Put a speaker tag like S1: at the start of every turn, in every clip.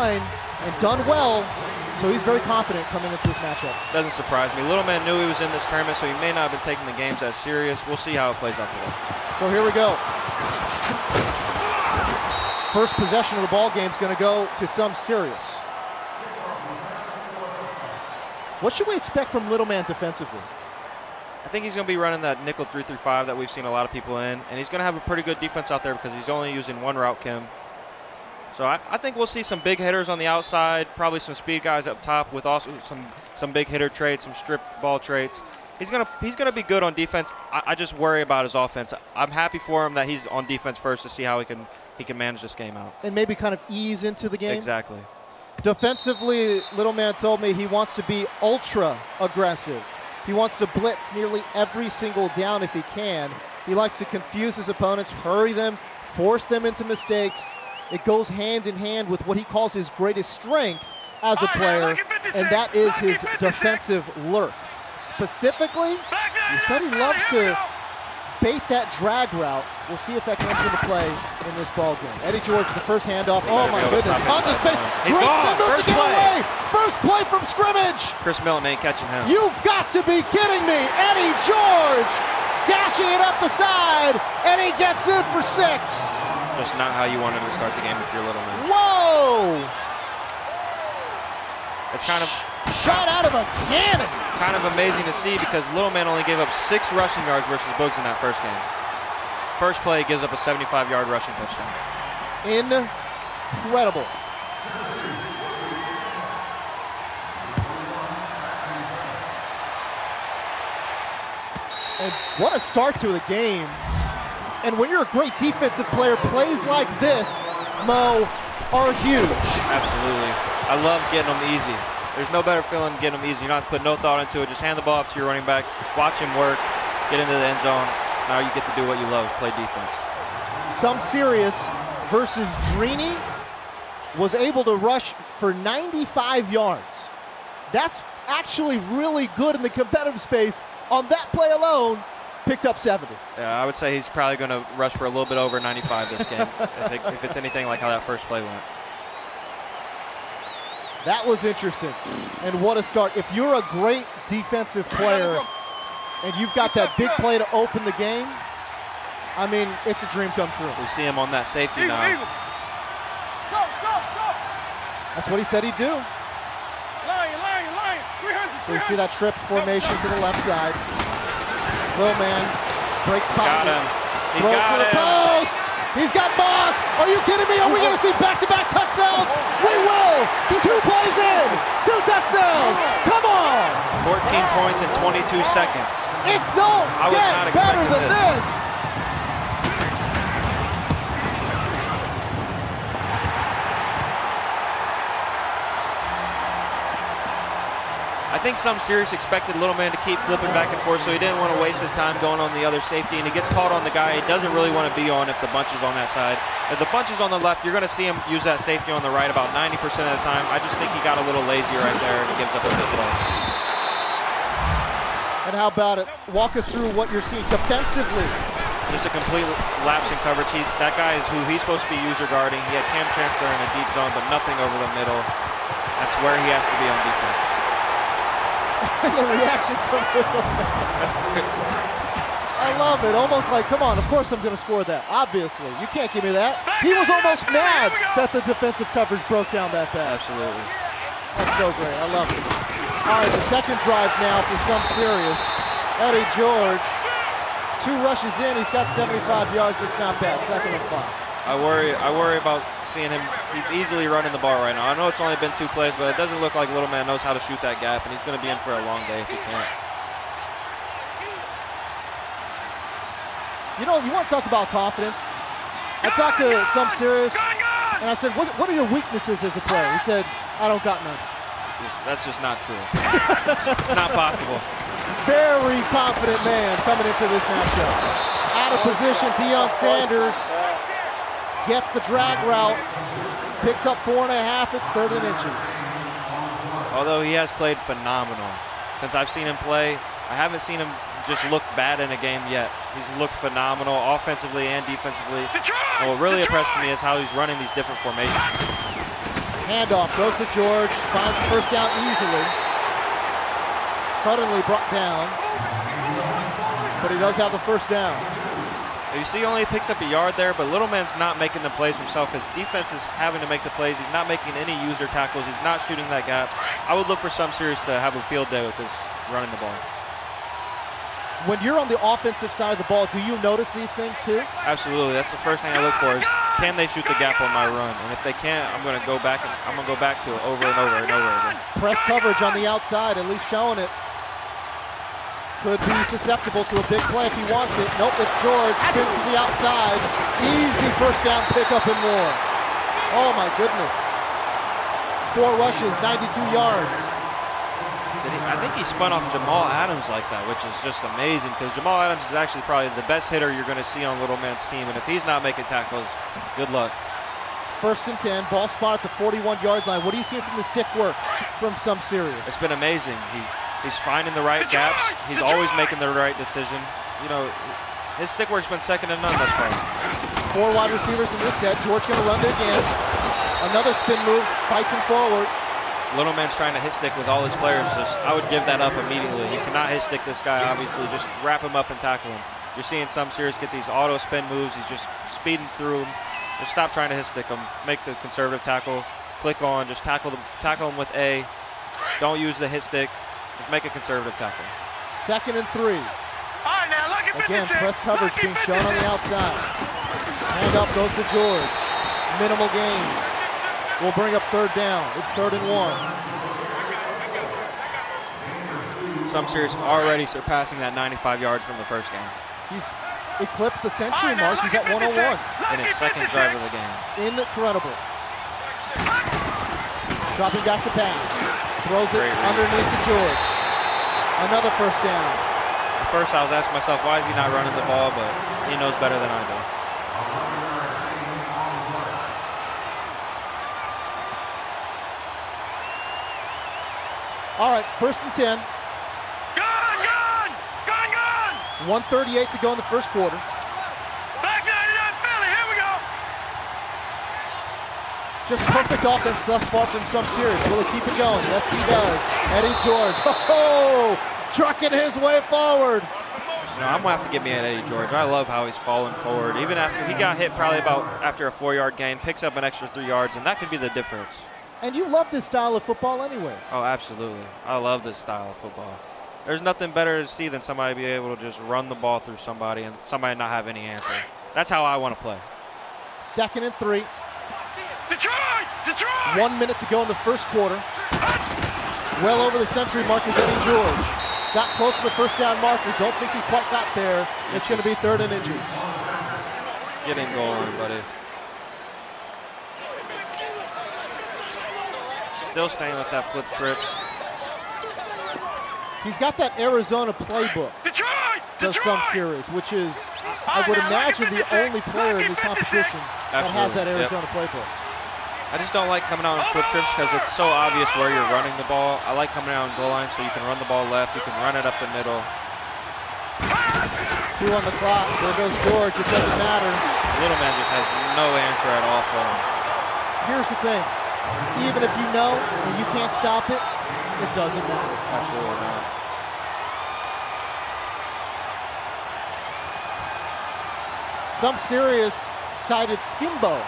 S1: line and done well, so he's very confident coming into this matchup.
S2: Doesn't surprise me. Little man knew he was in this tournament, so he may not have been taking the games as serious. We'll see how it plays out today.
S1: So here we go. First possession of the ball game is going to go to SomeSerious. What should we expect from Little Man defensively?
S2: I think he's going to be running that nickel 3-5 that we've seen a lot of people in, and he's going to have a pretty good defense out there because he's only using one route, Kim. So I think we'll see some big hitters on the outside, probably some speed guys up top with also some big hitter traits, some strip ball traits. He's gonna be good on defense. I just worry about his offense. I'm happy for him that he's on defense first to see how he can manage this game out.
S1: And maybe kind of ease into the game?
S2: Exactly.
S1: Defensively, Little Man told me he wants to be ultra aggressive. He wants to blitz nearly every single down if he can. He likes to confuse his opponents, hurry them, force them into mistakes. It goes hand in hand with what he calls his greatest strength as a player, and that is his defensive lurk. Specifically, he said he loves to bait that drag route. We'll see if that comes into play in this ball game. Eddie George, the first handoff. Oh my goodness, tons of space.
S2: He's gone.
S1: First play. First play from scrimmage.
S2: Chris Milton ain't catching him.
S1: You've got to be kidding me. Eddie George dashing it up the side, and he gets in for 6.
S2: Just not how you wanted to start the game if you're Little Man.
S1: Whoa!
S2: It's kind of
S1: shot out of a cannon.
S2: Kind of amazing to see because Little Man only gave up 6 rushing yards versus Boogs in that first game. First play, he gives up a 75-yard rushing touchdown.
S1: Incredible. And what a start to the game. And when you're a great defensive player, plays like this, Mo, are huge.
S2: Absolutely. I love getting them easy. There's no better feeling than getting them easy. You don't have to put no thought into it. Just hand the ball off to your running back, watch him work, get into the end zone. Now you get to do what you love, play defense.
S1: SomeSerious versus Greeny was able to rush for 95 yards. That's actually really good in the competitive space. On that play alone, picked up 70.
S2: Yeah, I would say he's probably going to rush for a little bit over 95 this game, if it's anything like how that first play went.
S1: That was interesting. And what a start. If you're a great defensive player and you've got that big play to open the game, I mean, it's a dream come true.
S2: We see him on that safety now.
S1: That's what he said he'd do. So you see that trip formation to the left side. Little Man breaks pocket.
S2: Got him.
S1: Throws to the post. He's got Moss. Are you kidding me? Are we going to see back-to-back touchdowns? We will. 2 plays in. 2 touchdowns. Come on.
S2: 14 points in 22 seconds.
S1: It don't get better than this.
S2: I think SomeSerious expected Little Man to keep flipping back and forth, so he didn't want to waste his time going on the other safety, and he gets caught on the guy he doesn't really want to be on if the bunch is on that side. If the bunch is on the left, you're going to see him use that safety on the right about 90% of the time. I just think he got a little lazy right there, and he gives up a big play.
S1: And how about it? Walk us through what you're seeing defensively.
S2: Just a complete lapse in coverage. That guy is who he's supposed to be user guarding. He had Cam Chancellor in a deep zone, but nothing over the middle. That's where he has to be on defense.
S1: And the reaction comes in. I love it. Almost like, come on, of course I'm going to score that. Obviously. You can't give me that. He was almost mad that the defensive coverage broke down that bad.
S2: Absolutely.
S1: That's so great. I love it. All right, the second drive now for SomeSerious. Eddie George, 2 rushes in. He's got 75 yards. It's not bad. 2nd and 5.
S2: I worry about seeing him. He's easily running the ball right now. I know it's only been 2 plays, but it doesn't look like Little Man knows how to shoot that gap, and he's going to be in for a long day if he can't.
S1: You know, you want to talk about confidence? I talked to SomeSerious, and I said, what are your weaknesses as a player? He said, I don't got none.
S2: That's just not true. It's not possible.
S1: Very confident man coming into this matchup. Out of position, Deion Sanders gets the drag route, picks up 4.5, it's 3rd and inches.
S2: Although he has played phenomenal. Since I've seen him play, I haven't seen him just look bad in a game yet. He's looked phenomenal offensively and defensively. And what really impresses me is how he's running these different formations.
S1: Handoff, goes to George, finds the first down easily. Suddenly brought down, but he does have the first down.
S2: You see, he only picks up a yard there, but little man's not making the plays himself. His defense is having to make the plays. He's not making any user tackles. He's not shooting that gap. I would look for SomeSerious to have a field day with this running the ball.
S1: When you're on the offensive side of the ball, do you notice these things too?
S2: Absolutely. That's the first thing I look for is, can they shoot the gap on my run? And if they can't, I'm going to go back to it over and over and over again.
S1: Press coverage on the outside, at least showing it. Could be susceptible to a big play if he wants it. Nope, it's George, spins to the outside. Easy first down pickup and more. Oh my goodness. 4 rushes, 92 yards.
S2: I think he spun off Jamal Adams like that, which is just amazing because Jamal Adams is actually probably the best hitter you're going to see on little man's team, and if he's not making tackles, good luck.
S1: 1st and 10, ball spot at the 41-yard line. What are you seeing from the stick work from SomeSerious?
S2: It's been amazing. He's finding the right gaps. He's always making the right decision. You know, his stick work's been second to none thus far.
S1: 4 wide receivers in this set. George going to run it again. Another spin move, fights him forward.
S2: Little man's trying to hit stick with all his players. I would give that up immediately. You cannot hit stick this guy, obviously. Just wrap him up and tackle him. You're seeing SomeSerious get these auto spin moves. He's just speeding through them. Just stop trying to hit stick him. Make the conservative tackle. Click on. Just tackle him with A. Don't use the hit stick. Just make a conservative tackle.
S1: 2nd and 3. Again, press coverage being shown on the outside. Hand up goes to George. Minimal gain. We'll bring up 3rd down. It's 3rd and 1.
S2: SomeSerious already surpassing that 95 yards from the first down.
S1: He's eclipsed the century mark. He's at 101.
S2: In his 2nd drive of the game.
S1: Incredible. Dropping back to pass. Throws it underneath to George. Another first down.
S2: At first I was asking myself, why is he not running the ball, but he knows better than I do.
S1: All right, 1st and 10.
S3: Gone!
S1: 1:38 to go in the first quarter.
S3: Back 99 Philly, here we go!
S1: Just perfect offense thus far from SomeSerious. Will he keep it going? Yes, he does. Eddie George, trucking his way forward.
S2: No, I'm gonna have to give me an Eddie George. I love how he's falling forward. Even after he got hit probably after a 4-yard gain, picks up an extra 3 yards, and that could be the difference.
S1: And you love this style of football anyways.
S2: Oh, absolutely. I love this style of football. There's nothing better to see than somebody be able to just run the ball through somebody and somebody not have any answer. That's how I want to play.
S1: 2nd and 3.
S3: Detroit!
S1: 1 minute to go in the first quarter. Well over the century mark is Eddie George. Got close to the first down mark. We don't think he quite got there. It's going to be 3rd and inches.
S2: Get in goal line, buddy. Still staying with that flip trips.
S1: He's got that Arizona playbook. Does SomeSerious, which is, I would imagine, the only player in this competition that has that Arizona playbook.
S2: I just don't like coming out in flip trips because it's so obvious where you're running the ball. I like coming out in goal line so you can run the ball left, you can run it up the middle.
S1: 2 on the clock. There goes George. It doesn't matter.
S2: Little man just has no answer at all for him.
S1: Here's the thing. Even if you know and you can't stop it, it doesn't matter.
S2: Absolutely not.
S1: SomeSerious cited Skimbo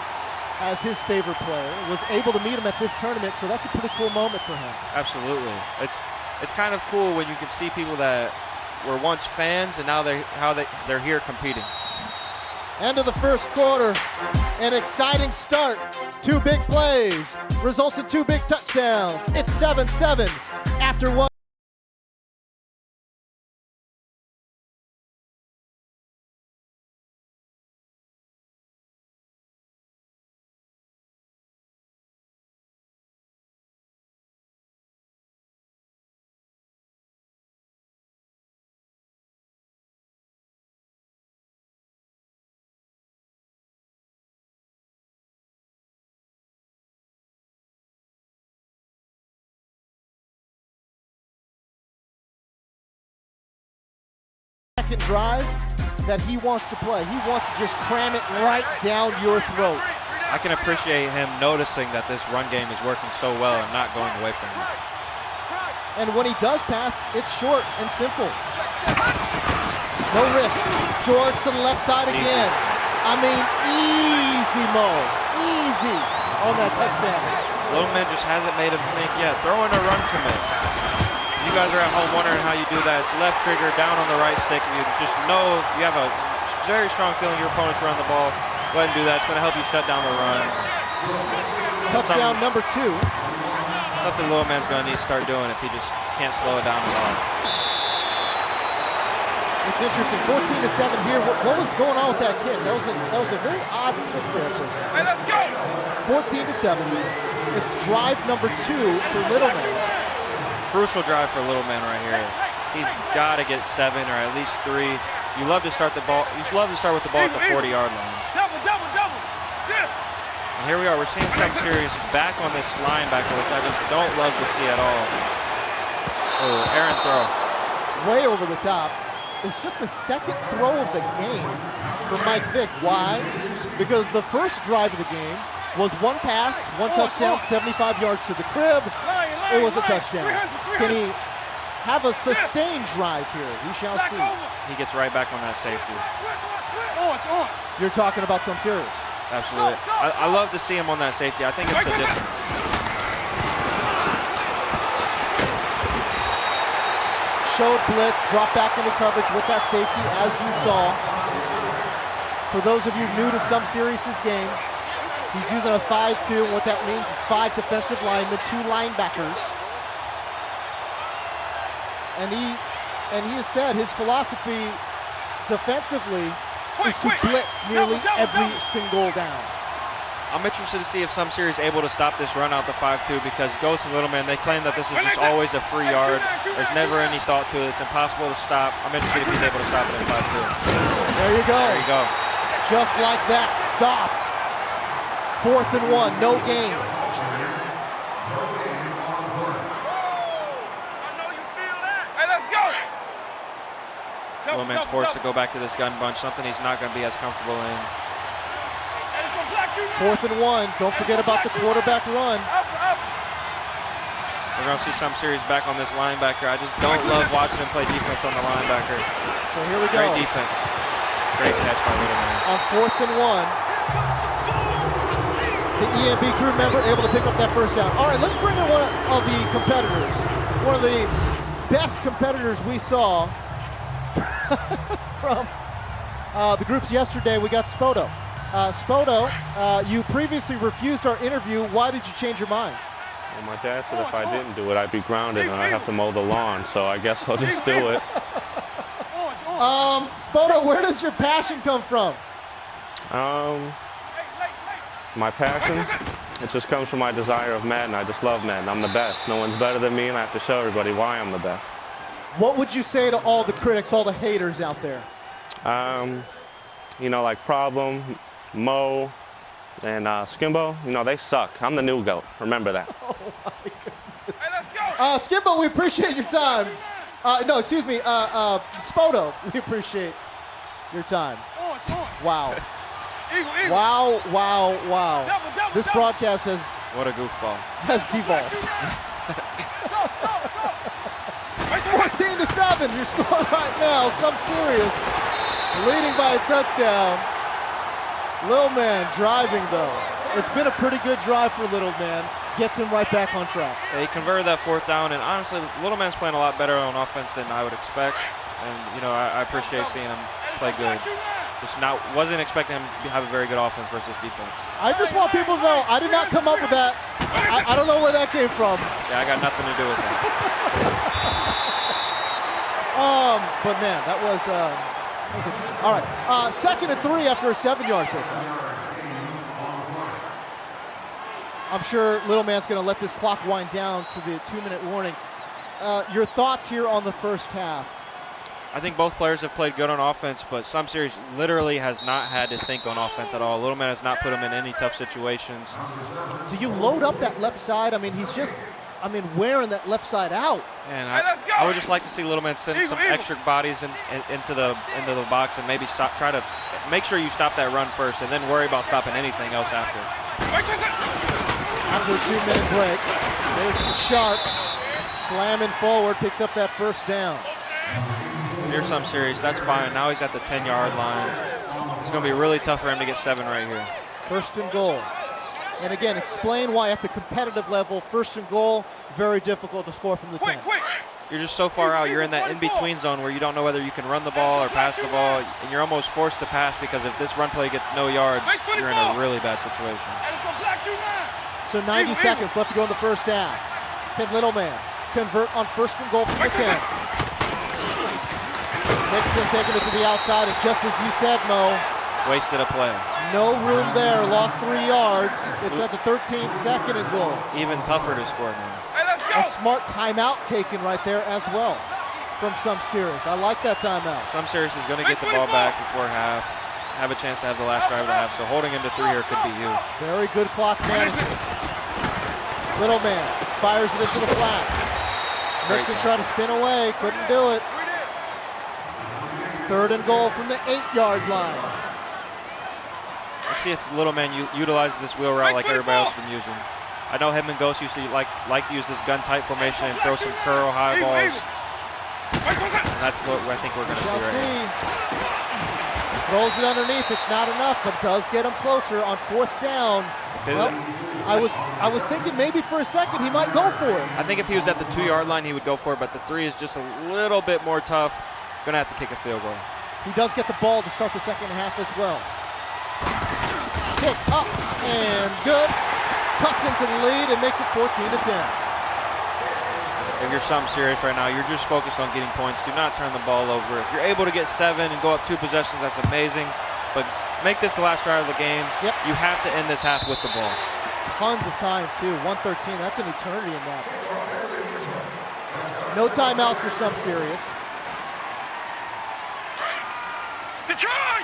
S1: as his favorite player, was able to meet him at this tournament, so that's a pretty cool moment for him.
S2: Absolutely. It's kind of cool when you can see people that were once fans and now they're here competing.
S1: End of the first quarter, an exciting start. 2 big plays, results in 2 big touchdowns. It's 7-7 after 1. Second drive that he wants to play. He wants to just cram it right down your throat.
S2: I can appreciate him noticing that this run game is working so well and not going away from him.
S1: And when he does pass, it's short and simple. No risk. George to the left side again. I mean, easy, Mo. Easy on that touchdown.
S2: Little man just hasn't made him think yet. Throwing a run commit. You guys are at home wondering how you do that. It's left trigger, down on the right stick. You just know you have a very strong feeling your opponent's run the ball. Go ahead and do that. It's going to help you shut down the run.
S1: Touchdown number 2.
S2: Something Little Man's going to need to start doing if he just can't slow it down at all.
S1: It's interesting. 14-7 here. What was going on with that kick? That was a very odd kick there for a second.
S3: Hey, let's go!
S1: 14-7. It's drive number 2 for Little Man.
S2: Crucial drive for Little Man right here. He's got to get 7 or at least 3. You love to start the ball. You love to start with the ball at the 40-yard line.
S3: Double. Yeah.
S2: And here we are. We're seeing SomeSerious back on this linebacker, which I just don't love to see at all. Oh, errant throw.
S1: Way over the top. It's just the second throw of the game for Mike Vick. Why? Because the first drive of the game was 1 pass, 1 touchdown, 75 yards to the crib. It was a touchdown. Can he have a sustained drive here? We shall see.
S2: He gets right back on that safety.
S1: You're talking about SomeSerious.
S2: Absolutely. I love to see him on that safety. I think it's the difference.
S1: Showed blitz, dropped back into coverage with that safety, as you saw. For those of you new to SomeSerious' game, he's using a 5-2, and what that means is 5 defensive linemen, 2 linebackers. And he has said his philosophy defensively is to blitz nearly every single down.
S2: I'm interested to see if SomeSerious is able to stop this run out the 5-2 because Ghost and Little Man, they claim that this is just always a free yard. There's never any thought to it. It's impossible to stop. I'm interested if he's able to stop it in 5-2.
S1: There you go.
S2: There you go.
S1: Just like that, stopped. 4th and 1, no gain.
S2: Little Man's forced to go back to this gun bunch, something he's not going to be as comfortable in.
S1: 4th and 1, don't forget about the quarterback run.
S2: We're going to see SomeSerious back on this linebacker. I just don't love watching him play defense on the linebacker.
S1: So here we go.
S2: Great defense. Great catch by Little Man.
S1: On 4th and 1, the EMB crew member able to pick up that first down. All right, let's bring in one of the competitors. One of the best competitors we saw from the groups yesterday. We got Spoto. Spoto, you previously refused our interview. Why did you change your mind?
S4: Well, my dad said if I didn't do it, I'd be grounded and I'd have to mow the lawn, so I guess I'll just do it.
S1: Spoto, where does your passion come from?
S4: My passion, it just comes from my desire of Madden. I just love Madden. I'm the best. No one's better than me, and I have to show everybody why I'm the best.
S1: What would you say to all the critics, all the haters out there?
S4: You know, like Problem, Mo, and Skimbo, you know, they suck. I'm the new GOAT. Remember that.
S1: Oh, my goodness. Skimbo, we appreciate your time. No, excuse me. Spoto, we appreciate your time. Wow. Wow, wow, wow. This broadcast
S2: What a goofball.
S1: has devolved. 14-7, your score right now. SomeSerious leading by a touchdown. Little Man driving, though. It's been a pretty good drive for Little Man. Gets him right back on track.
S2: Yeah, he converted that 4th down, and honestly, Little Man's playing a lot better on offense than I would expect. And, you know, I appreciate seeing him play good. Wasn't expecting him to have a very good offense versus defense.
S1: I just want people to know, I did not come up with that. I don't know where that came from.
S2: Yeah, I got nothing to do with that.
S1: But man, that was interesting. All right, 2nd and 3 after a 7-yard pickup. I'm sure Little Man's going to let this clock wind down to the 2-minute warning. Your thoughts here on the first half?
S2: I think both players have played good on offense, but SomeSerious literally has not had to think on offense at all. Little Man has not put him in any tough situations.
S1: Do you load up that left side? I mean, he's just I mean, wearing that left side out.
S2: And
S3: Hey, let's go.
S2: I would just like to see Little Man send
S3: Eagle,
S2: some
S3: eagle.
S2: extra bodies into the box and maybe try to make sure you stop that run first and then worry about stopping anything else after.
S1: After a 2-minute break, there's Sharp slamming forward, picks up that first down.
S2: If you're SomeSerious, that's fine. Now he's at the 10-yard line. It's going to be really tough for him to get 7 right here.
S1: First and goal. And again, explain why at the competitive level, first and goal, very difficult to score from the 10.
S3: Quick.
S2: You're just so far out. You're in that in-between zone where you don't know whether you can run the ball or pass the ball, and you're almost forced to pass because if this run play gets no yards, you're in a really bad situation.
S1: So 90 seconds left to go in the first half. Can Little Man convert on first and goal from the 10? Nixon taking it to the outside, and just as you said, Mo,
S2: Wasted a play.
S1: no room there, lost 3 yards. It's at the 13-second and goal.
S2: Even tougher to score now.
S1: A smart timeout taken right there as well from SomeSerious. I like that timeout.
S2: SomeSerious is going to get the ball back before half, have a chance to have the last drive of the half, so holding him to 3 here could be huge.
S1: Very good clock management. Little Man fires it into the flats. Nixon tried to spin away, couldn't do it. Third and goal from the 8-yard line.
S2: Let's see if Little Man utilizes this wheel route like everybody else has been using. I know him and Ghost used to like to use this gun tight formation and throw some curl high balls. And that's what I think we're going to see right here.
S1: Throws it underneath. It's not enough, but does get him closer on 4th down. Well, I was thinking maybe for a second he might go for it.
S2: I think if he was at the 2-yard line, he would go for it, but the 3 is just a little bit more tough. Going to have to kick a field goal.
S1: He does get the ball to start the second half as well. Kick up and good. Cuts into the lead and makes it 14-10.
S2: If you're SomeSerious right now, you're just focused on getting points. Do not turn the ball over. If you're able to get 7 and go up 2 possessions, that's amazing. But make this the last drive of the game.
S1: Yep.
S2: You have to end this half with the ball.
S1: Tons of time too. 1:13. That's an eternity in that. No timeouts for SomeSerious.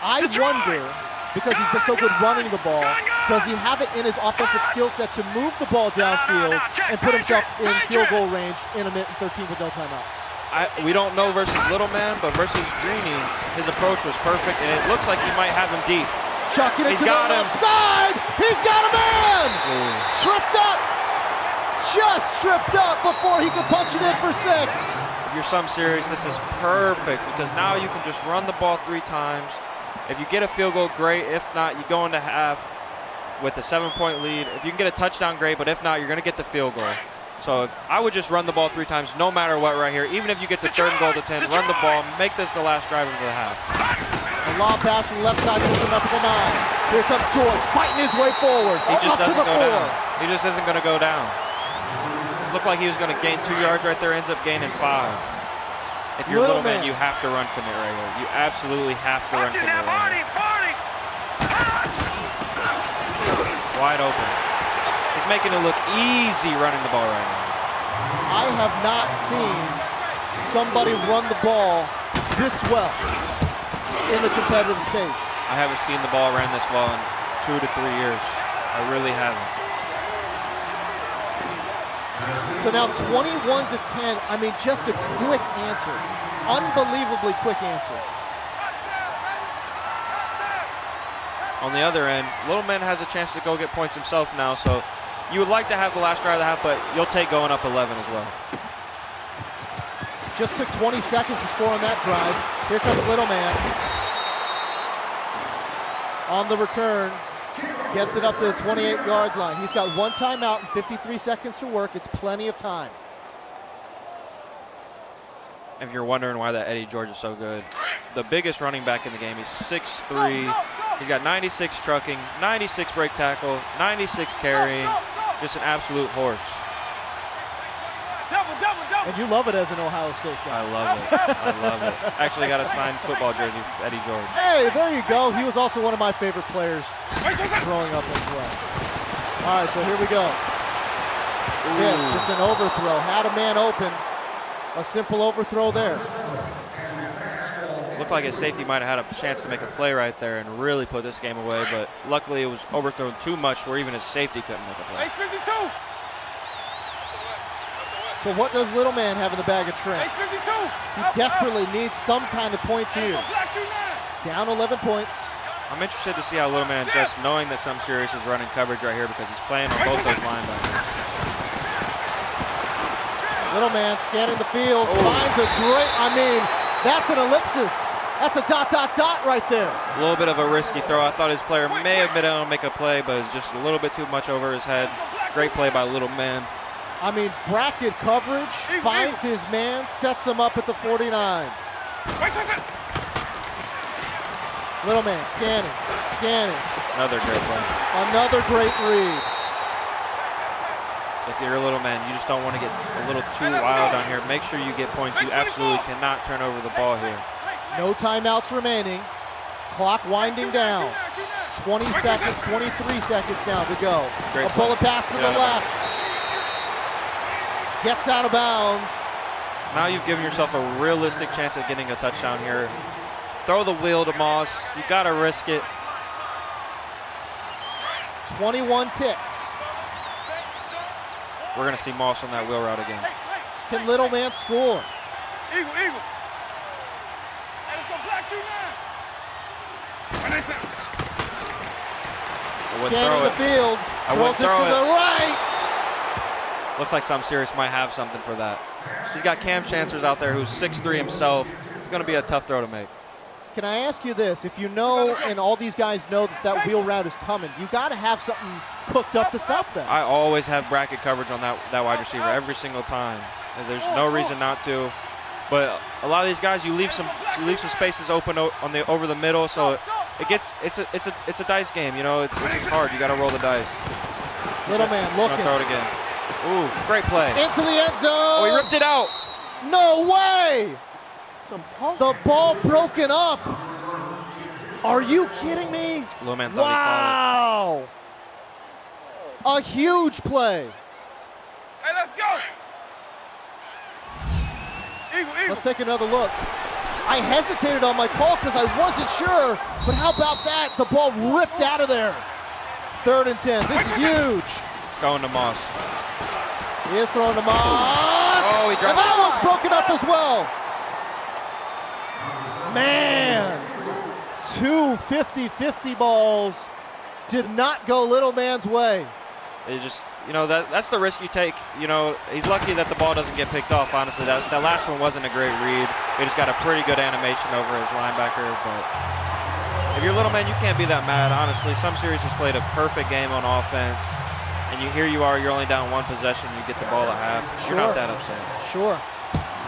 S1: I wonder, because he's been so good running the ball, does he have it in his offensive skill set to move the ball downfield and put himself in field goal range in a minute and 13 with no timeouts?
S2: We don't know versus Little Man, but versus Greeny, his approach was perfect, and it looks like he might have him deep.
S1: Chucking it
S2: He's
S1: to the
S2: got him.
S1: left side. He's got a man.
S2: Ooh.
S1: Tripped up. Just tripped up before he could punch it in for 6.
S2: If you're SomeSerious, this is perfect because now you can just run the ball 3 times. If you get a field goal, great. If not, you go into half with a 7-point lead. If you can get a touchdown, great. But if not, you're going to get the field goal. So I would just run the ball 3 times, no matter what right here. Even if you get the 3rd and goal to 10, run the ball. Make this the last drive of the half.
S1: A long pass on the left side puts him up at the 9. Here comes George, fighting his way forward.
S2: He just
S1: up to
S2: doesn't
S1: the
S2: go
S1: 4.
S2: down. He just isn't going to go down. Looked like he was going to gain 2 yards right there, ends up gaining 5. If you're Little Man, you have to run commit right here. You absolutely have to run commit right here. Wide open. He's making it look easy running the ball right now.
S1: I have not seen somebody run the ball this well in the competitive space.
S2: I haven't seen the ball ran this well in 2 to 3 years. I really haven't.
S1: So now 21-10. I mean, just a quick answer. Unbelievably quick answer.
S2: On the other end, Little Man has a chance to go get points himself now, so you would like to have the last drive of the half, but you'll take going up 11 as well.
S1: Just took 20 seconds to score on that drive. Here comes Little Man. On the return, gets it up to the 28-yard line. He's got 1 timeout and 53 seconds to work. It's plenty of time.
S2: If you're wondering why that Eddie George is so good, the biggest running back in the game, he's 6'3". He's got 96 trucking, 96 break tackle, 96 carrying, just an absolute horse.
S1: And you love it as an Ohio State guy.
S2: I love it. I love it. Actually got a signed football jersey, Eddie George.
S1: Hey, there you go. He was also one of my favorite players growing up as well. All right, so here we go. Again, just an overthrow. Had a man open. A simple overthrow there.
S2: Looked like his safety might have had a chance to make a play right there and really put this game away, but luckily it was overthrown too much where even his safety couldn't make a play.
S1: So what does little man have in the bag of tricks?
S3: Hey, 52.
S1: He desperately needs some kind of points here. Down 11 points.
S2: I'm interested to see how little man adjusts, knowing that SomeSerious is running coverage right here because he's playing on both those linebackers.
S1: Little man scanning the field, finds a great, that's an ellipsis. That's a dot, dot, dot right there.
S2: A little bit of a risky throw. I thought his player may have been able to make a play, but it's just a little bit too much over his head. Great play by little man.
S1: Bracket coverage, finds his man, sets him up at the 49. Little man scanning.
S2: Another great play.
S1: Another great read.
S2: If you're a little man, you just don't want to get a little too wild on here. Make sure you get points. You absolutely cannot turn over the ball here.
S1: No timeouts remaining. Clock winding down. 20 seconds, 23 seconds now to go.
S2: Great
S1: a bullet pass to the left. Gets out of bounds.
S2: Now you've given yourself a realistic chance at getting a touchdown here. Throw the wheel to Moss. You got to risk it.
S1: 21 ticks.
S2: We're going to see Moss on that wheel route again.
S1: Can little man score?
S3: Eagle. Hey, let's go black 2-9.
S1: Scanning the field. Throws it to the right.
S2: Looks like SomeSerious might have something for that. He's got Cam Chancellors out there who's 6'3" himself. It's going to be a tough throw to make.
S1: Can I ask you this? If you know, and all these guys know that wheel route is coming, you got to have something cooked up to stop them.
S2: I always have bracket coverage on that wide receiver every single time. There's no reason not to. But a lot of these guys, you leave some spaces open over the middle, so it's a dice game. You know, it's hard. You got to roll the dice.
S1: Little man looking.
S2: Throw it again. Ooh, great play.
S1: Into the end zone.
S2: Oh, he ripped it out.
S1: No way. The ball broken up. Are you kidding me?
S2: Little man thought
S1: wow. A huge play.
S3: Hey, let's go. Eagle.
S1: Let's take another look. I hesitated on my call because I wasn't sure, but how about that? The ball ripped out of there. 3rd and 10. This is huge.
S2: It's going to Moss.
S1: He is throwing to Moss.
S2: Oh, he dropped
S1: and that one's broken up as well. Man, 2 50-50 balls did not go little man's way.
S2: It just, that's the risk you take. He's lucky that the ball doesn't get picked off, honestly. That last one wasn't a great read. He just got a pretty good animation over his linebacker. But if you're little man, you can't be that mad, honestly. SomeSerious has played a perfect game on offense. And here you are, you're only down 1 possession, you get the ball at half. You're not that upset.
S1: Sure.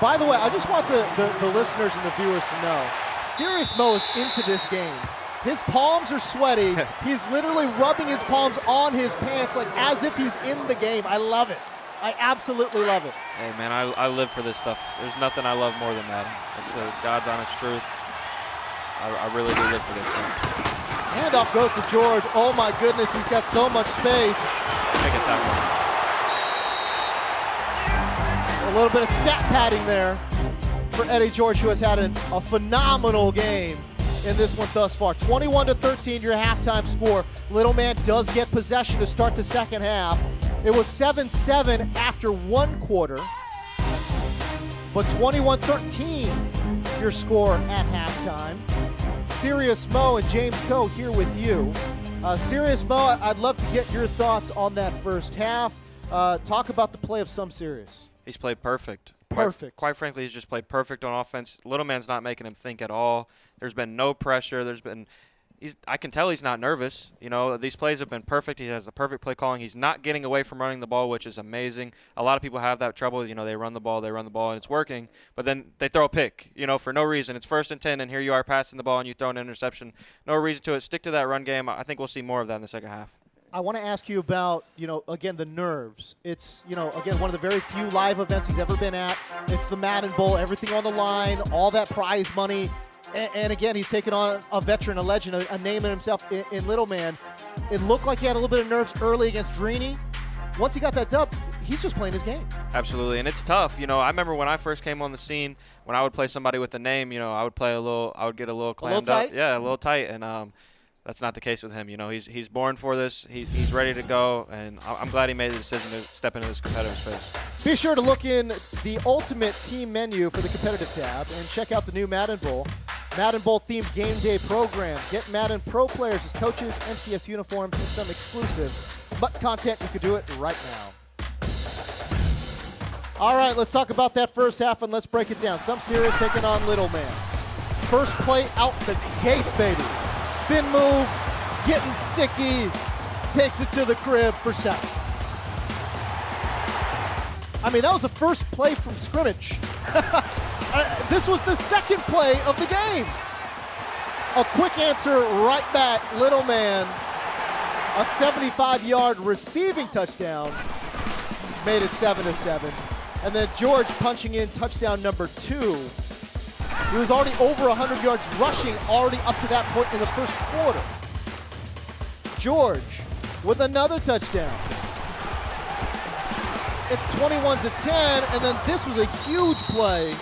S1: By the way, I just want the listeners and the viewers to know, Serious Mo is into this game. His palms are sweaty. He's literally rubbing his palms on his pants like as if he's in the game. I love it. I absolutely love it.
S2: Hey, man, I live for this stuff. There's nothing I love more than Madden. It's the God's honest truth. I really do live for this stuff.
S1: Handoff goes to George. Oh, my goodness, he's got so much space.
S2: Make it that
S1: A little bit of stat padding there for Eddie George, who has had a phenomenal game in this one thus far. 21-13, your halftime score. Little man does get possession to start the second half. It was 7-7 after 1 quarter, but 21-13 your score at halftime. Serious Mo and James Coe here with you. Serious Mo, I'd love to get your thoughts on that first half. Talk about the play of SomeSerious.
S2: He's played perfect.
S1: Perfect.
S2: Quite frankly, he's just played perfect on offense. Little man's not making him think at all. There's been no pressure. I can tell he's not nervous. These plays have been perfect. He has the perfect play calling. He's not getting away from running the ball, which is amazing. A lot of people have that trouble. They run the ball, and it's working. But then they throw a pick, for no reason. It's 1st and 10, and here you are passing the ball, and you throw an interception. No reason to it. Stick to that run game. I think we'll see more of that in the second half.
S1: I want to ask you about, again, the nerves. It's, again, one of the very few live events he's ever been at. It's the Madden Bowl, everything on the line, all that prize money. And again, he's taken on a veteran, a legend, a name in himself in Little Man. It looked like he had a little bit of nerves early against Dreeny. Once he got that dub, he's just playing his game.
S2: Absolutely, and it's tough. I remember when I first came on the scene, when I would play somebody with a name, I would get a little clammed up.
S1: Tight?
S2: Yeah, a little tight. And that's not the case with him. You know, he's born for this. He's ready to go, and I'm glad he made the decision to step into this competitive space.
S1: Be sure to look in the Ultimate Team menu for the competitive tab and check out the new Madden Bowl. Madden Bowl themed game day program. Get Madden Pro players as coaches, MCS uniforms, and some exclusive content. You can do it right now. All right, let's talk about that first half and let's break it down. SomeSerious taking on Little Man. First play out the gates, baby. Spin move, getting sticky, takes it to the crib for 7. I mean, that was the first play from scrimmage. This was the second play of the game. A quick answer right back, Little Man. A 75-yard receiving touchdown made it 7-7. And then George punching in touchdown number 2. He was already over 100 yards rushing already up to that point in the first quarter. George with another touchdown. It's 21-10, and then this was a huge play.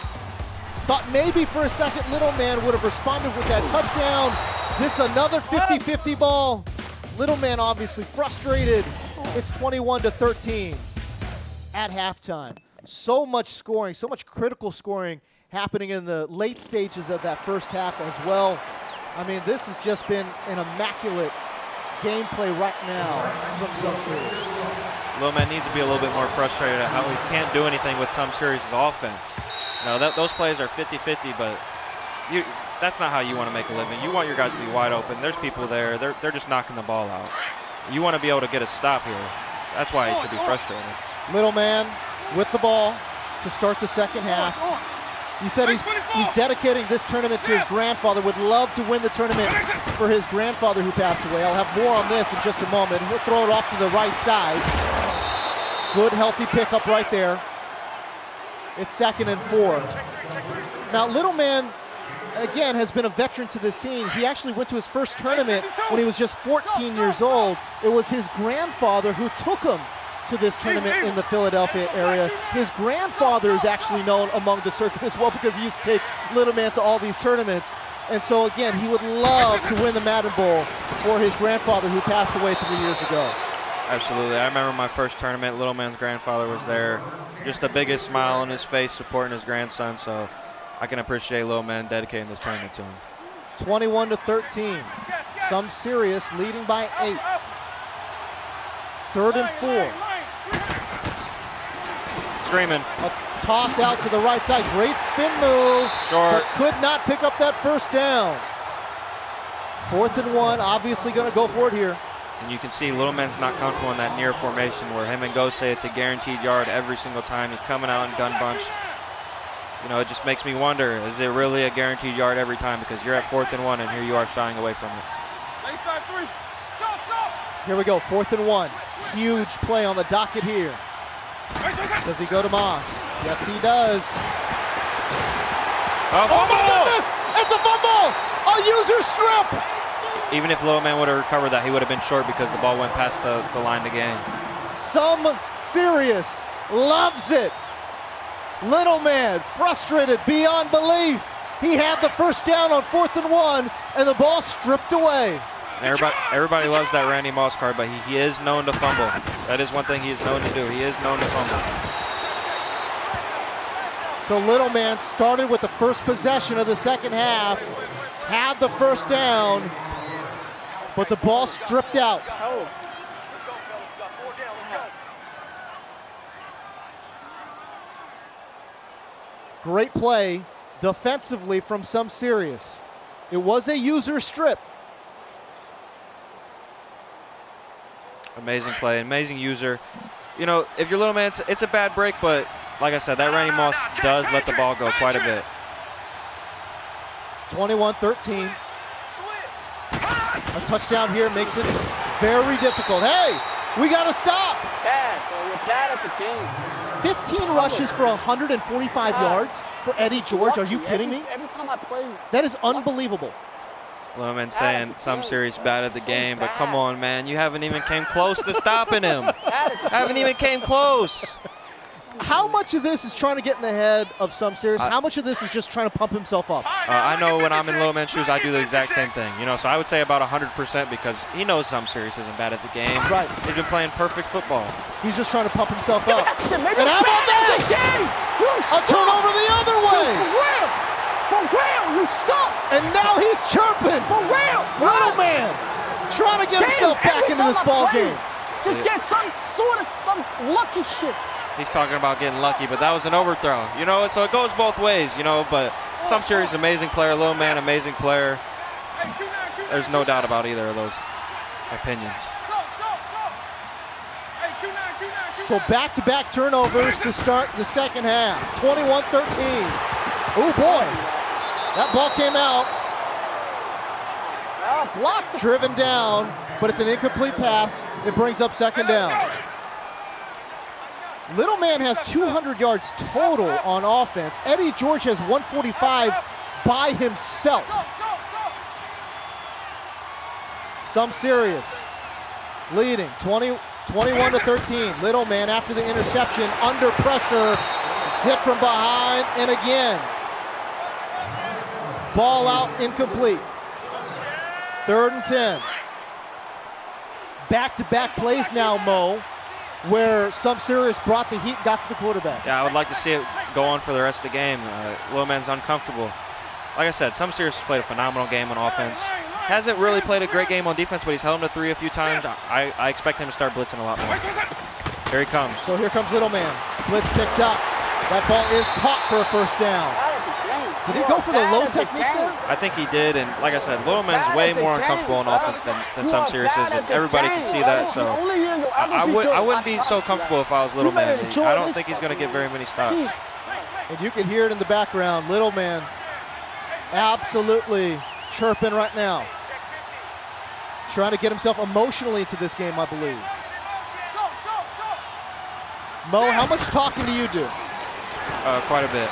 S1: Thought maybe for a second Little Man would have responded with that touchdown. This another 50-50 ball. Little Man obviously frustrated. It's 21-13 at halftime. So much scoring, so much critical scoring happening in the late stages of that first half as well. I mean, this has just been an immaculate gameplay right now from SomeSerious.
S2: Little Man needs to be a little bit more frustrated at how he can't do anything with SomeSerious' offense. You know, those plays are 50-50, but that's not how you want to make a living. You want your guys to be wide open. There's people there. They're just knocking the ball out. You want to be able to get a stop here. That's why he should be frustrated.
S1: Little Man with the ball to start the second half. He said he's dedicating this tournament to his grandfather, would love to win the tournament for his grandfather who passed away. I'll have more on this in just a moment. He'll throw it off to the right side. Good, healthy pickup right there. It's 2nd and 4. Now, Little Man, again, has been a veteran to this scene. He actually went to his first tournament when he was just 14 years old. It was his grandfather who took him to this tournament in the Philadelphia area. His grandfather is actually known among the circuit as well because he used to take Little Man to all these tournaments. And so again, he would love to win the Madden Bowl for his grandfather who passed away 3 years ago.
S2: Absolutely. I remember my first tournament, Little Man's grandfather was there. Just the biggest smile on his face supporting his grandson, so I can appreciate Little Man dedicating this tournament to him.
S1: 21-13. SomeSerious leading by 8. 3rd and 4.
S2: Screaming.
S1: A toss out to the right side. Great spin move.
S2: Short.
S1: But could not pick up that first down. 4th and 1. Obviously going to go for it here.
S2: And you can see Little Man's not comfortable in that near formation where him and Go say it's a guaranteed yard every single time. He's coming out in gun bunch. You know, it just makes me wonder, is it really a guaranteed yard every time? Because you're at 4th and 1 and here you are shying away from it.
S1: Here we go, 4th and 1. Huge play on the docket here. Does he go to Moss? Yes, he does.
S2: Oh
S1: my goodness! It's a fumble! A user strip!
S2: Even if Little Man would have recovered that, he would have been short because the ball went past the line to gain.
S1: SomeSerious loves it. Little Man frustrated beyond belief. He had the first down on 4th and 1, and the ball stripped away.
S2: Everybody loves that Randy Moss card, but he is known to fumble. That is one thing he is known to do. He is known to fumble.
S1: So Little Man started with the first possession of the second half, had the first down, but the ball stripped out. Great play defensively from SomeSerious. It was a user strip.
S2: Amazing play, amazing user. You know, if you're Little Man, it's a bad break, but like I said, that Randy Moss does let the ball go quite a bit.
S1: 21-13. A touchdown here makes it very difficult. Hey, we got to stop.
S5: Bad, bro. You're bad at the game.
S1: 15 rushes for 145 yards for Eddie George. Are you kidding me?
S5: Every time I play.
S1: That is unbelievable.
S2: Little Man saying SomeSerious bad at the game, but come on, man. You haven't even came close to stopping him. Haven't even came close.
S1: How much of this is trying to get in the head of SomeSerious? How much of this is just trying to pump himself up?
S2: I know when I'm in little man's shoes, I do the exact same thing. You know, so I would say about 100% because he knows SomeSerious isn't bad at the game.
S1: Right.
S2: He's been playing perfect football.
S1: He's just trying to pump himself up.
S5: And
S1: And how about that? A turnover the other way.
S5: For real, you suck.
S1: And now he's chirping.
S5: For real.
S1: Little man trying to get himself back into this ball game.
S5: Just get some sort of some lucky shit.
S2: He's talking about getting lucky, but that was an overthrow. You know, so it goes both ways, you know, but SomeSerious, amazing player. Little man, amazing player. There's no doubt about either of those opinions.
S1: So back-to-back turnovers to start the second half. 21-13. Oh boy, that ball came out.
S5: Blocked.
S1: Driven down, but it's an incomplete pass. It brings up second down. Little man has 200 yards total on offense. Eddie George has 145 by himself. SomeSerious leading 21-13. Little man after the interception, under pressure, hit from behind, and again. Ball out, incomplete. 3rd and 10. Back-to-back plays now, Mo, where SomeSerious brought the heat, got to the quarterback.
S2: Yeah, I would like to see it go on for the rest of the game. Little man's uncomfortable. Like I said, SomeSerious has played a phenomenal game on offense. Hasn't really played a great game on defense, but he's held him to 3 a few times. I expect him to start blitzing a lot more. Here he comes.
S1: So here comes Little man. Blitz picked up. That ball is caught for a first down. Did he go for the low technique there?
S2: I think he did, and like I said, Little man's way more uncomfortable on offense than SomeSerious is, and everybody can see that. So I wouldn't be so comfortable if I was Little man. I don't think he's going to get very many stops.
S1: And you can hear it in the background. Little man absolutely chirping right now. Trying to get himself emotionally into this game, I believe. Mo, how much talking do you do?
S2: Quite a bit.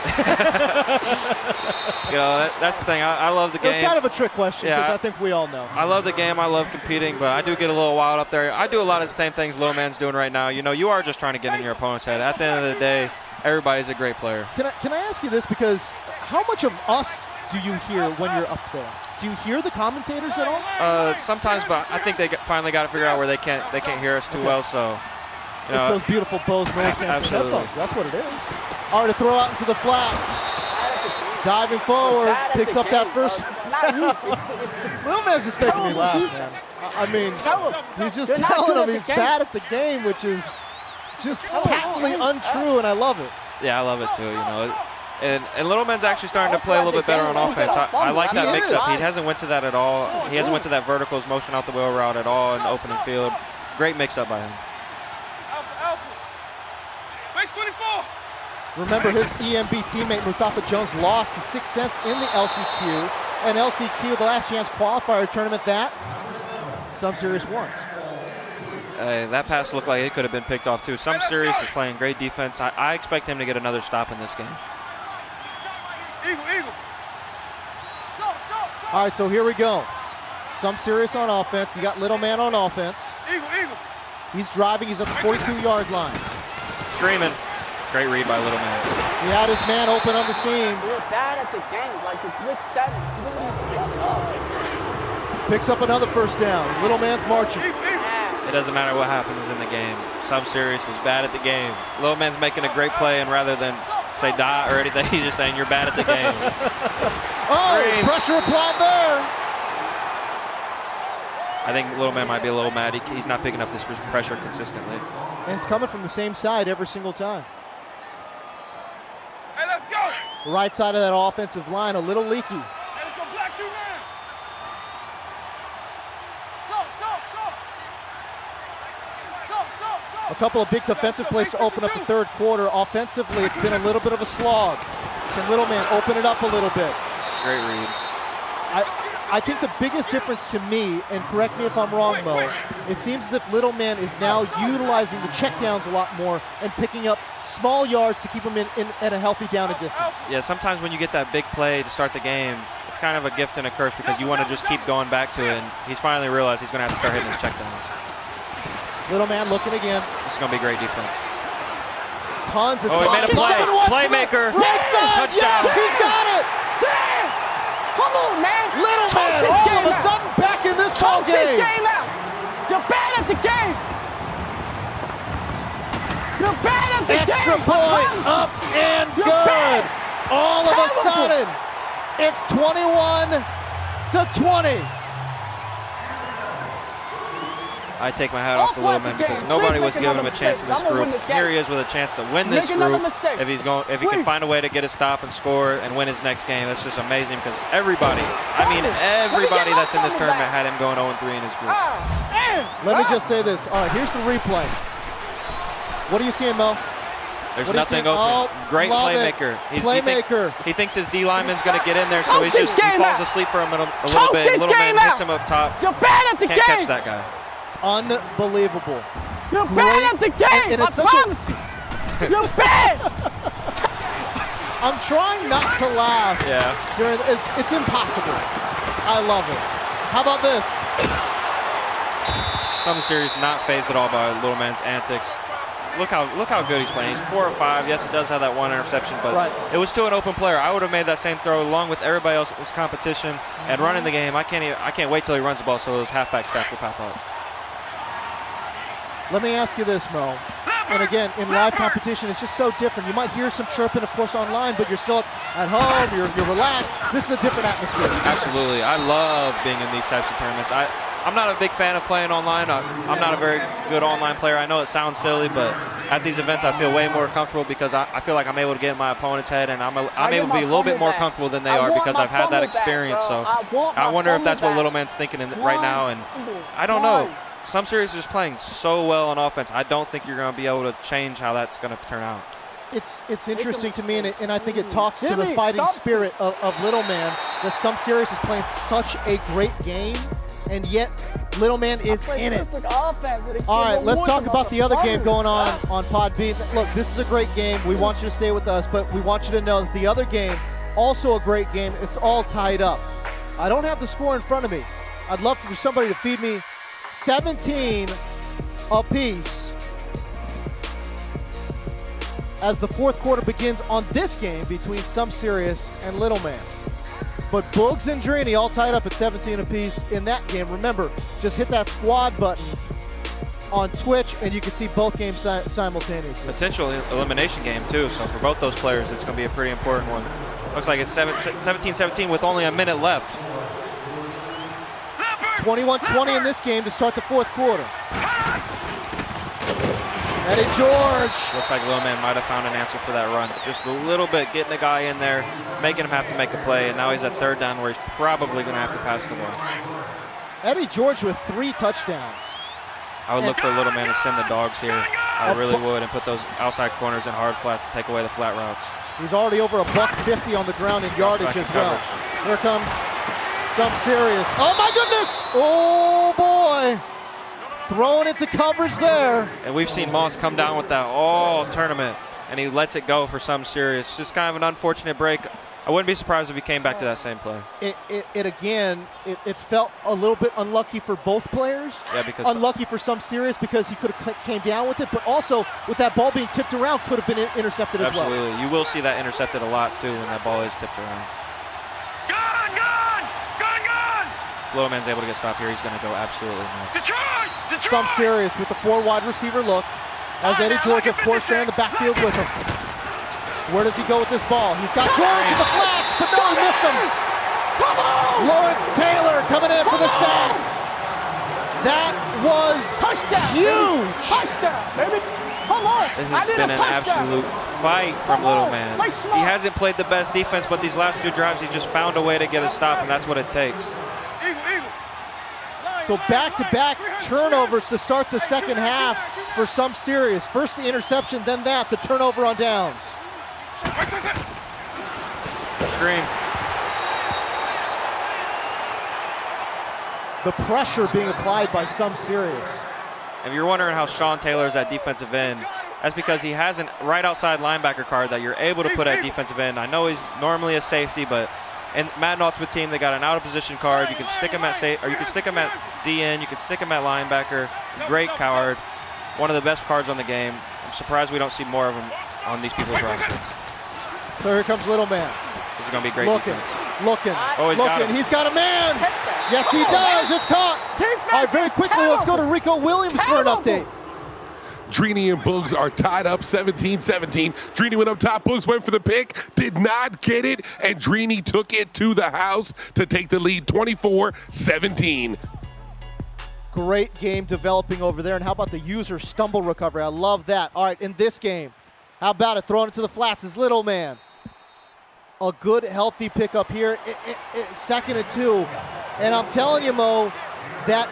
S2: You know, that's the thing. I love the game.
S1: It's kind of a trick question because
S2: Yeah,
S1: I think we all know.
S2: I love the game. I love competing, but I do get a little wild up there. I do a lot of the same things Little man's doing right now. You know, you are just trying to get in your opponent's head. At the end of the day, everybody's a great player.
S1: Can I ask you this? Because how much of us do you hear when you're up there? Do you hear the commentators at all?
S2: Sometimes, but I think they finally got to figure out where they can't hear us too well. So, you know,
S1: it's those beautiful Bose noise canceling
S2: absolutely.
S1: headphones. That's what it is. All right, to throw out into the flats. Diving forward, picks up that first. Little man's just making me laugh, man. I mean, he's just telling him he's bad at the game, which is just patently untrue, and I love it.
S2: Yeah, I love it too. You know, and Little man's actually starting to play a little bit better on offense. I like that mix-up. He hasn't went to that at all. He hasn't went to that verticals motion out the wheel route at all in the opening field. Great mix-up by him.
S3: Base 24.
S1: Remember, his EMB teammate Mustafa Jones lost to 6 cents in the LCQ, and LCQ, the last chance qualifier tournament, that SomeSerious won.
S2: That pass looked like it could have been picked off too. SomeSerious is playing great defense. I expect him to get another stop in this game.
S3: Eagle.
S1: All right, so here we go. SomeSerious on offense. You got Little man on offense.
S3: Eagle.
S1: He's driving. He's at the 42-yard line.
S2: Screaming. Great read by Little man.
S1: He had his man open on the seam.
S5: You're bad at the game. Like, you blitz 7. You don't even fix it up.
S1: Picks up another first down. Little man's marching.
S2: It doesn't matter what happens in the game. SomeSerious is bad at the game. Little man's making a great play, and rather than say die or anything, he's just saying you're bad at the game.
S1: Pressure applied there.
S2: I think Little man might be a little mad. He's not picking up this pressure consistently.
S1: And it's coming from the same side every single time.
S3: Hey, let's go.
S1: Right side of that offensive line, a little leaky.
S3: Hey, let's go black 2 now.
S1: A couple of big defensive plays to open up the third quarter. Offensively, it's been a little bit of a slog. Can Little man open it up a little bit?
S2: Great read.
S1: I think the biggest difference to me, and correct me if I'm wrong, Mo, it seems as if Little man is now utilizing the checkdowns a lot more and picking up small yards to keep him in at a healthy down and distance.
S2: Yeah, sometimes when you get that big play to start the game, it's kind of a gift and a curse because you want to just keep going back to it, and he's finally realized he's going to have to start hitting his checkdowns.
S1: Little man looking again.
S2: This is going to be great defense.
S1: tons of
S2: Oh, he made a
S1: time.
S2: play.
S1: Loving one to the
S2: Playmaker.
S1: right side.
S2: Touchdown.
S1: Yes, he's got it.
S5: Damn! Come on, man.
S1: Little
S5: Choke
S1: man,
S5: this
S1: all
S5: game
S1: of a
S5: out.
S1: sudden back in this ball
S5: Choke this
S1: game.
S5: game out. You're bad at the game. You're bad at the
S1: Extra
S5: game.
S1: point, up and
S5: You're
S1: good.
S5: bad.
S1: All of a
S5: Terrible.
S1: sudden, it's 21 to 20.
S2: I take my hat off to
S5: Off
S2: Little
S5: like
S2: Man
S5: the
S2: because
S5: game.
S2: nobody
S5: Please
S2: was
S5: make
S2: giving him a
S5: another
S2: chance in
S5: mistake.
S2: this
S5: I'm gonna
S2: group.
S5: win this game.
S2: Here he is with a chance to win
S5: Make
S2: this
S5: another
S2: group.
S5: mistake.
S2: If he can
S5: Please.
S2: find a way to get a stop and score and win his next game, that's just amazing because everybody, I mean everybody
S5: my
S2: that's in this
S5: fumble
S2: tournament
S5: back.
S2: had him going 0-3 in his group.
S1: Let me just say this. All right, here's the replay. What are you seeing, Mo?
S2: There's
S1: What do you
S2: nothing
S1: see?
S2: open.
S1: Oh,
S2: Great
S1: love it.
S2: playmaker.
S1: Playmaker.
S2: He thinks his D lineman's going to get in there, so
S5: Choke
S2: he
S5: this game
S2: falls
S5: out.
S2: asleep for a little
S5: Choke
S2: bit.
S5: this
S2: Little man
S5: game
S2: hits
S5: out.
S2: him up top.
S5: You're bad at the
S2: Can't
S5: game.
S2: catch that guy.
S1: Unbelievable.
S5: You're
S1: Great.
S5: bad at the game.
S1: And
S5: I
S1: it's such a-
S5: promise you. You're bad.
S1: I'm trying not to laugh.
S2: Yeah.
S1: It's impossible. I love it. How about this?
S2: SomeSerious not phased at all by Little Man's antics. Look how good he's playing. He's 4 or 5. Yes, he does have that one interception, but
S1: Right.
S2: it was to an open player. I would have made that same throw along with everybody else's competition and running the game. I can't wait till he runs the ball so those halfback stats will pop up.
S1: Let me ask you this, Mo. And again, in live competition, it's just so different. You might hear some chirping, of course, online, but you're still at home. You're relaxed. This is a different atmosphere.
S2: Absolutely. I love being in these types of tournaments. I'm not a big fan of playing online. I'm not a very good online player. I know it sounds silly, but at these events I feel way more comfortable because I feel like I'm able to get in my opponent's head and I'm able to be a little bit more comfortable than they are because I've had that experience. So I wonder if that's what Little Man's thinking right now, and I don't know. SomeSerious is just playing so well on offense. I don't think you're going to be able to change how that's going to turn out.
S1: It's interesting to me, and I think it talks to the fighting spirit of Little Man that SomeSerious is playing such a great game, and yet Little Man is in it. All right, let's talk about the other game going on Podbean. Look, this is a great game. We want you to stay with us, but we want you to know that the other game, also a great game. It's all tied up. I don't have the score in front of me. I'd love for somebody to feed me 17 apiece as the fourth quarter begins on this game between SomeSerious and Little Man. But Boogs and Drini all tied up at 17 apiece in that game. Remember, just hit that squad button on Twitch and you can see both games simultaneously.
S2: Potential elimination game too, so for both those players it's going to be a pretty important one. Looks like it's 17-17 with only a minute left.
S1: 21-20 in this game to start the fourth quarter. Eddie George.
S2: Looks like Little Man might have found an answer for that run. Just a little bit, getting the guy in there, making him have to make a play, and now he's at third down where he's probably going to have to pass the ball.
S1: Eddie George with 3 touchdowns.
S2: I would look for Little Man to send the dogs here. I really would, and put those outside corners and hard flats to take away the flat routes.
S1: He's already over $150 on the ground in yardage as well. Here comes SomeSerious. Oh my goodness! Oh boy! Throwing into coverage there.
S2: And we've seen Moss come down with that all tournament, and he lets it go for SomeSerious. Just kind of an unfortunate break. I wouldn't be surprised if he came back to that same play.
S1: It felt a little bit unlucky for both players.
S2: Yeah, because
S1: unlucky for SomeSerious because he could have came down with it, but also with that ball being tipped around could have been intercepted as well.
S2: Absolutely. You will see that intercepted a lot too when that ball is tipped around. Little Man's able to get stopped here. He's going to go absolutely nuts.
S1: SomeSerious with the 4 wide receiver look as Eddie George, of course, there in the backfield with him. Where does he go with this ball? He's got George in the flats, but no, he missed him.
S5: Come on!
S1: Lawrence Taylor coming in for the sack. That was huge.
S5: Touchdown, baby. Come on.
S2: This has been an absolute fight from Little Man. He hasn't played the best defense, but these last 2 drives, he just found a way to get a stop, and that's what it takes.
S1: So back-to-back turnovers to start the second half for SomeSerious. First the interception, then the turnover on downs.
S2: Screen.
S1: The pressure being applied by SomeSerious.
S2: If you're wondering how Sean Taylor is at defensive end, that's because he has a right outside linebacker card that you're able to put at defensive end. I know he's normally a safety, but in Madden Ultimate Team, they got an out of position card. You can stick him at or you can stick him at DN. You can stick him at linebacker. Great card. One of the best cards on the game. I'm surprised we don't see more of them on these people's rosters.
S1: So here comes little man.
S2: This is going to be great.
S1: Looking,
S2: defense.
S1: looking,
S2: Oh, he's got
S1: looking.
S2: him.
S1: He's got a man. Yes, he does. It's caught. All right, very quickly, let's go to Rico Williams for an update.
S6: Drini and Boogs are tied up 17-17. Drini went up top. Boogs went for the pick, did not get it, and Drini took it to the house to take the lead 24-17.
S1: Great game developing over there. And how about the user stumble recovery? I love that. All right, in this game, how about it? Throwing it to the flats is little man. A good, healthy pickup here. 2nd and 2. And I'm telling you, Mo, that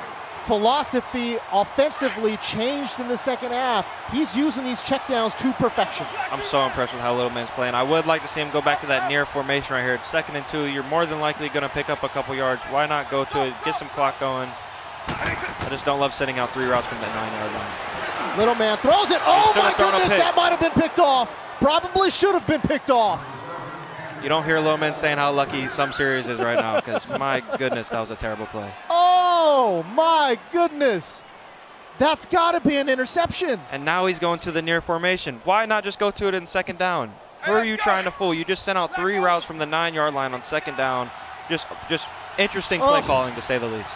S1: philosophy offensively changed in the second half. He's using these checkdowns to perfection.
S2: I'm so impressed with how little man's playing. I would like to see him go back to that near formation right here. It's 2nd and 2. You're more than likely going to pick up a couple yards. Why not go to it, get some clock going? I just don't love sending out 3 routes from that 9-yard line.
S1: Little man throws it. Oh my goodness, that might have been picked off. Probably should have been picked off.
S2: You don't hear little man saying how lucky SomeSerious is right now, because my goodness, that was a terrible play.
S1: Oh my goodness. That's got to be an interception.
S2: And now he's going to the near formation. Why not just go to it in 2nd down? Who are you trying to fool? You just sent out 3 routes from the 9-yard line on 2nd down. Just interesting play calling, to say the least.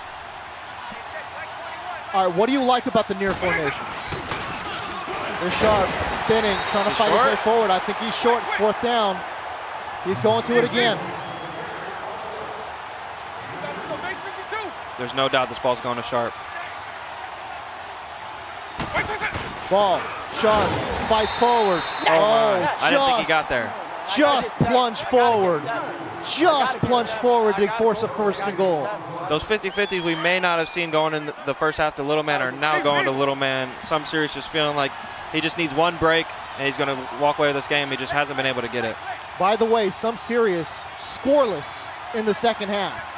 S1: All right, what do you like about the near formation? They're sharp, spinning, trying to fight his way forward. I think he's short. It's 4th down. He's going to it again.
S2: There's no doubt this ball's going to Sharp.
S1: Ball, Sharp, fights forward. Oh,
S2: I didn't think he got there.
S1: Just plunge forward. Just plunge forward to force a 1st and goal.
S2: Those 50-50s we may not have seen going in the first half to little man are now going to little man. SomeSerious just feeling like he just needs one break and he's going to walk away with this game. He just hasn't been able to get it.
S1: By the way, SomeSerious scoreless in the second half.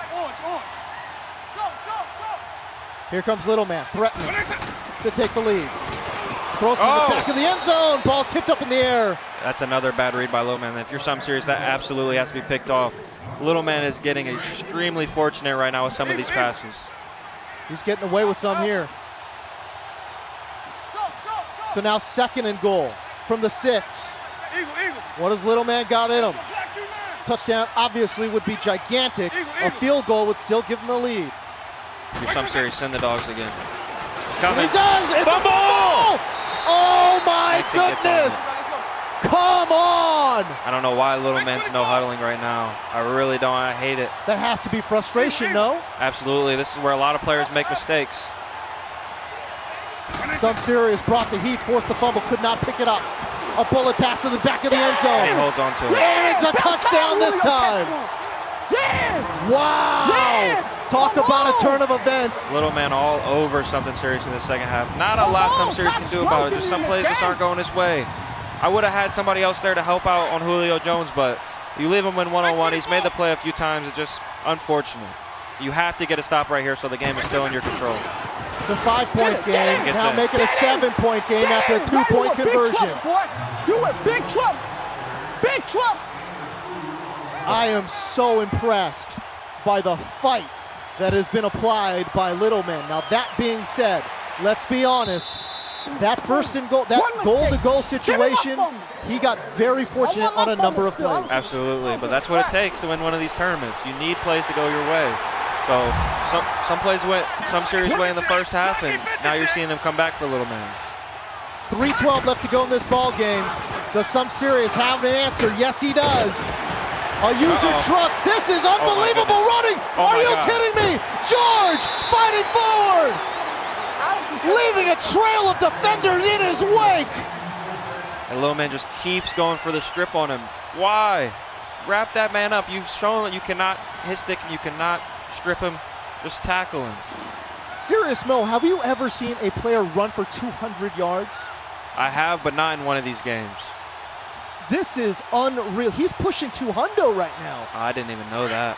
S1: Here comes little man, threatening to take the lead. Throws from the back of the end zone. Ball tipped up in the air.
S2: That's another bad read by little man. If you're SomeSerious, that absolutely has to be picked off. Little man is getting extremely fortunate right now with some of these passes.
S1: He's getting away with some here. So now 2nd and goal from the 6. What does little man got in him? Touchdown obviously would be gigantic. A field goal would still give him the lead.
S2: You're SomeSerious, send the dogs again. It's coming.
S1: He does! It's a ball! Oh my goodness! Come on!
S2: I don't know why little man's no huddling right now. I really don't. I hate it.
S1: That has to be frustration, no?
S2: Absolutely. This is where a lot of players make mistakes.
S1: SomeSerious brought the heat, forced the fumble, could not pick it up. A bullet pass to the back of the end zone.
S2: And he holds on to it.
S1: And it's a touchdown this time. Wow! Talk about a turn of events.
S2: Little man all over SomeSerious in the second half. Not a lot SomeSerious can do about it. Just some plays just aren't going his way. I would have had somebody else there to help out on Julio Jones, but you leave him in one-on-one. He's made the play a few times. It's just unfortunate. You have to get a stop right here so the game is still in your control.
S1: It's a 5-point game. Now make it a 7-point game after a 2-point conversion.
S5: You in big trouble. Big trouble.
S1: I am so impressed by the fight that has been applied by little men. Now that being said, let's be honest, that 1st and goal, that goal-to-goal situation, he got very fortunate on a number of plays.
S2: Absolutely, but that's what it takes to win one of these tournaments. You need plays to go your way. So some plays went SomeSerious way in the first half, and now you're seeing them come back for little man.
S1: 3:12 left to go in this ball game. Does SomeSerious have an answer? Yes, he does. A user truck. This is unbelievable running. Are you kidding me? George fighting forward, leaving a trail of defenders in his wake.
S2: And little man just keeps going for the strip on him. Why? Wrap that man up. You've shown that you cannot hit stick and you cannot strip him. Just tackle him.
S1: Serious Mo, have you ever seen a player run for 200 yards?
S2: I have, but not in one of these games.
S1: This is unreal. He's pushing 200 right now.
S2: I didn't even know that.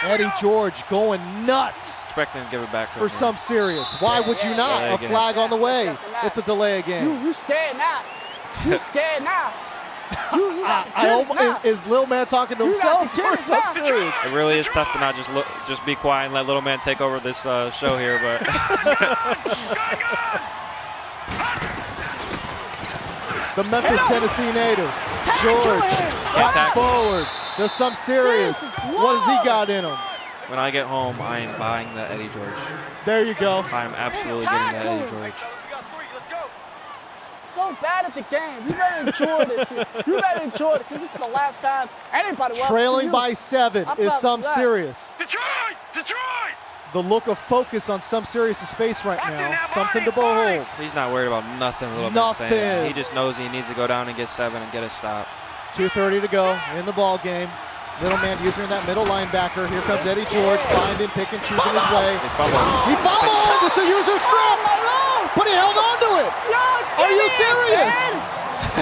S1: Eddie George going nuts.
S2: Expecting to give it back to
S1: for
S2: him.
S1: SomeSerious. Why would you not?
S2: Delay
S1: A
S2: game.
S1: flag on the way. It's a delay game.
S5: You scared now. You scared now.
S1: Is Lil Man talking to himself or SomeSerious?
S2: It really is tough to not just be quiet and let little man take over this show here, but
S1: the Memphis, Tennessee native.
S5: Tackle
S1: George,
S5: him.
S1: back
S2: tackle.
S1: forward. Does SomeSerious.
S5: Jesus,
S1: What has he
S5: Lord.
S1: got in him?
S2: When I get home, I am buying the Eddie George.
S1: There you go.
S2: I am absolutely getting the Eddie
S5: tackle.
S2: George.
S5: So bad at the game. You better enjoy this year. You better enjoy it because this is the last time anybody will ever see
S1: Trailing
S5: you.
S1: by 7
S5: I'm
S1: is
S5: proud of that.
S1: SomeSerious.
S3: Detroit! Detroit!
S1: The look of focus on SomeSerious' face right
S3: That's in
S1: now.
S3: that
S1: Something to
S3: body,
S1: behold.
S2: He's not worried about nothing, little
S1: Nothing.
S2: bit saying. He just knows he needs to go down and get 7 and get a stop.
S1: 2:30 to go in the ball game. Little man using that middle linebacker. Here comes Eddie George, finding, picking, choosing his way.
S2: He fumbled.
S1: He fumbled! It's a user
S5: Oh,
S1: strip!
S5: my Lord.
S1: But he held on to it!
S5: Yo,
S1: Are you
S5: get in,
S1: serious?
S5: man.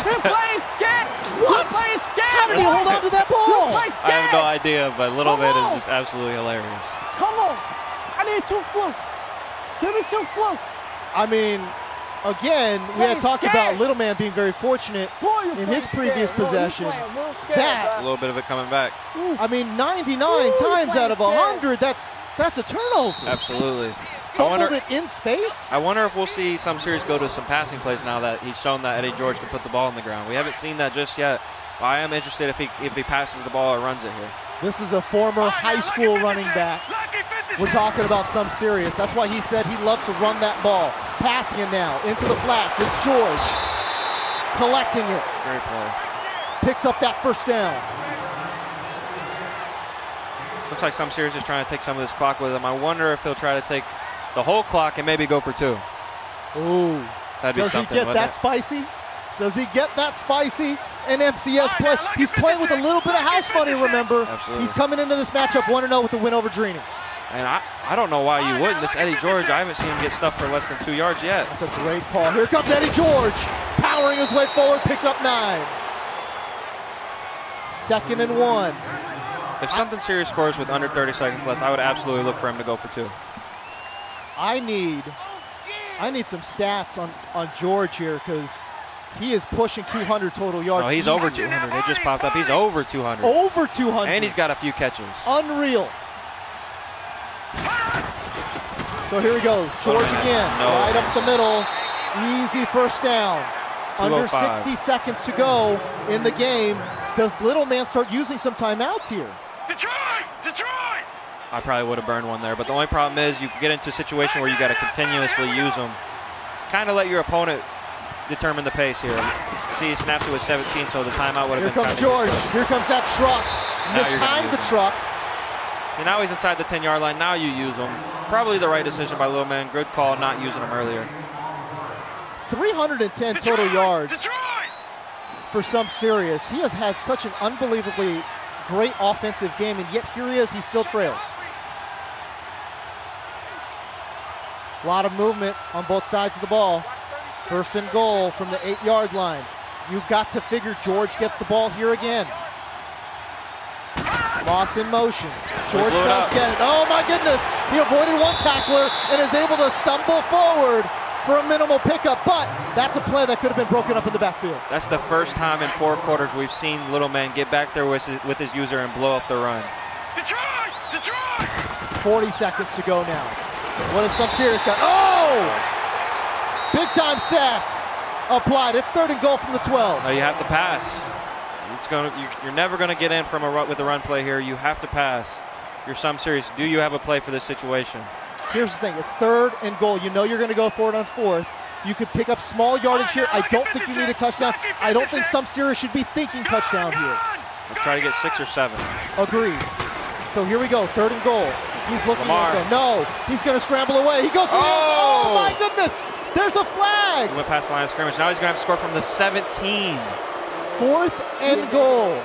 S5: He plays scared.
S1: What?
S5: He plays scared.
S1: How did he hold on to that
S5: You
S1: ball?
S5: play
S2: I
S5: scared.
S2: have no idea, but little
S5: Come
S2: bit
S5: on.
S2: is just absolutely hilarious.
S5: Come on. I need 2 flukes. Give me 2 flukes.
S1: I mean, again, we had
S5: Playing
S1: talked
S5: scared.
S1: about Little Man being very fortunate
S5: Boy, you
S1: in
S5: play
S1: his previous
S5: scared. Boy, you
S1: possession.
S5: playing real scared,
S1: That-
S2: A little bit of it coming back.
S1: I mean, 99
S5: Ooh,
S1: times
S5: playing
S1: out of
S5: scared.
S1: 100, that's a turnover.
S2: Absolutely.
S1: Fumbled it in space?
S2: I wonder if we'll see SomeSerious go to some passing plays now that he's shown that Eddie George can put the ball on the ground. We haven't seen that just yet. I am interested if he passes the ball or runs it here.
S1: This is a former high school running back. We're talking about SomeSerious. That's why he said he loves to run that ball. Passing it now into the flats. It's George collecting it.
S2: Great play.
S1: Picks up that first down.
S2: Looks like SomeSerious is trying to take some of this clock with him. I wonder if he'll try to take the whole clock and maybe go for 2.
S1: Ooh.
S2: That'd be
S1: Does he
S2: something,
S1: get
S2: wouldn't
S1: that
S2: it?
S1: spicy? Does he get that spicy? An MCS play. He's playing with a little bit of house money, remember?
S2: Absolutely.
S1: He's coming into this matchup 1-0 with the win over Drini.
S2: And I don't know why you wouldn't. This Eddie George, I haven't seen him get stuffed for less than 2 yards yet.
S1: That's a great call. Here comes Eddie George, powering his way forward, picked up 9. 2nd and 1.
S2: If something serious scores with under 30 seconds left, I would absolutely look for him to go for 2.
S1: I need some stats on George here because he is pushing 200 total yards.
S2: No, he's
S1: easy.
S2: over 200. It just popped up. He's over 200.
S1: Over 200.
S2: And he's got a few catches.
S1: Unreal. So here we go. George again,
S2: No.
S1: right up the middle. Easy first down. Under
S2: 205.
S1: 60 seconds to go in the game. Does Little Man start using some timeouts here?
S3: Detroit! Detroit!
S2: I probably would have burned one there, but the only problem is you can get into a situation where you got to continuously use them. Kind of let your opponent determine the pace here. See, he snaps it with 17, so the timeout would have
S1: Here
S2: been
S1: comes
S2: kinda
S1: George.
S2: useless.
S1: Here comes that truck.
S2: Now you're gonna
S1: Mistimed the
S2: use him.
S1: truck.
S2: And now he's inside the 10-yard line. Now you use him. Probably the right decision by Little Man. Good call not using him earlier.
S1: 310 total yards
S3: Detroit!
S1: for SomeSerious. He has had such an unbelievably great offensive game, and yet here he is, he still trails. A lot of movement on both sides of the ball. 1st and goal from the 8-yard line. You've got to figure George gets the ball here again. Moss in motion. George
S2: blew it
S1: does
S2: up.
S1: get it. Oh my goodness! He avoided one tackler and is able to stumble forward for a minimal pickup, but that's a play that could have been broken up in the backfield.
S2: That's the first time in 4 quarters we've seen Little Man get back there with his user and blow up the run.
S3: Detroit! Detroit!
S1: 40 seconds to go now. What has SomeSerious got? Oh! Big time sack applied. It's 3rd and goal from the 12.
S2: No, you have to pass. You're never going to get in from with a run play here. You have to pass. You're SomeSerious. Do you have a play for this situation?
S1: Here's the thing, it's 3rd and goal. You know you're going to go for it on 4th. You could pick up small yardage here. I don't think you need a touchdown. I don't think SomeSerious should be thinking touchdown here.
S2: Let's try to get 6 or 7.
S1: Agreed. So here we go, 3rd and goal. He's looking
S2: Lamar.
S1: at it. No, he's going to scramble away. He goes to the end. Oh my goodness, there's a flag.
S2: He went past the line of scrimmage. Now he's going to have to score from the 17.
S1: 4th and goal.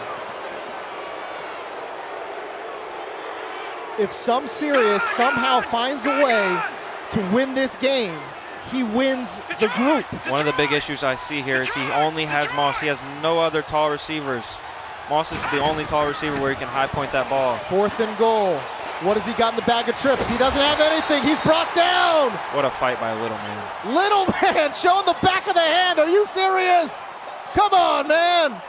S1: If SomeSerious somehow finds a way to win this game, he wins the group.
S2: One of the big issues I see here is he only has Moss. He has no other tall receivers. Moss is the only tall receiver where he can high point that ball.
S1: 4th and goal. What has he got in the bag of trips? He doesn't have anything. He's brought down.
S2: What a fight by Little Man.
S1: Little Man showing the back of the hand. Are you serious? Come on, man.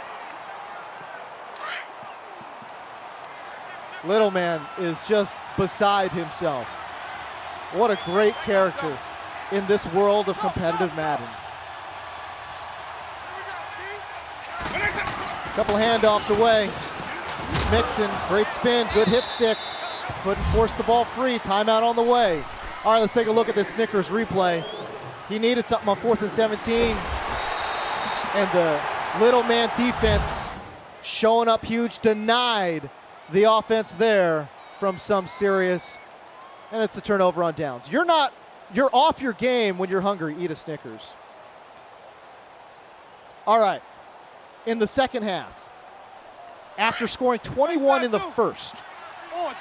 S1: Little Man is just beside himself. What a great character in this world of competitive Madden. Couple handoffs away. Mixon, great spin, good hit stick. Couldn't force the ball free. Timeout on the way. All right, let's take a look at this Snickers replay. He needed something on 4th and 17. And the little man defense showing up huge, denied the offense there from SomeSerious. And it's a turnover on downs. You're off your game when you're hungry. Eat a Snickers. All right, in the second half, after scoring 21 in the first,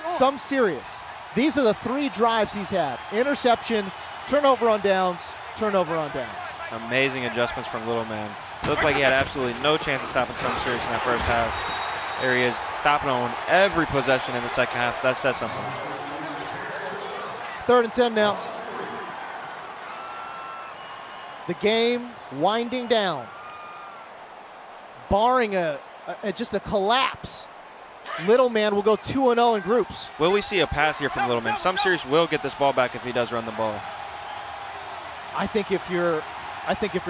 S1: SomeSerious, these are the 3 drives he's had. Interception, turnover on downs, turnover on downs.
S2: Amazing adjustments from little man. It looked like he had absolutely no chance of stopping SomeSerious in that first half. There he is, stopping on every possession in the second half. That says something.
S1: 3rd and 10 now. The game winding down. Barring just a collapse, little man will go 2-0 in groups.
S2: Will we see a pass here from little man? SomeSerious will get this ball back if he does run the ball.
S1: I think if you're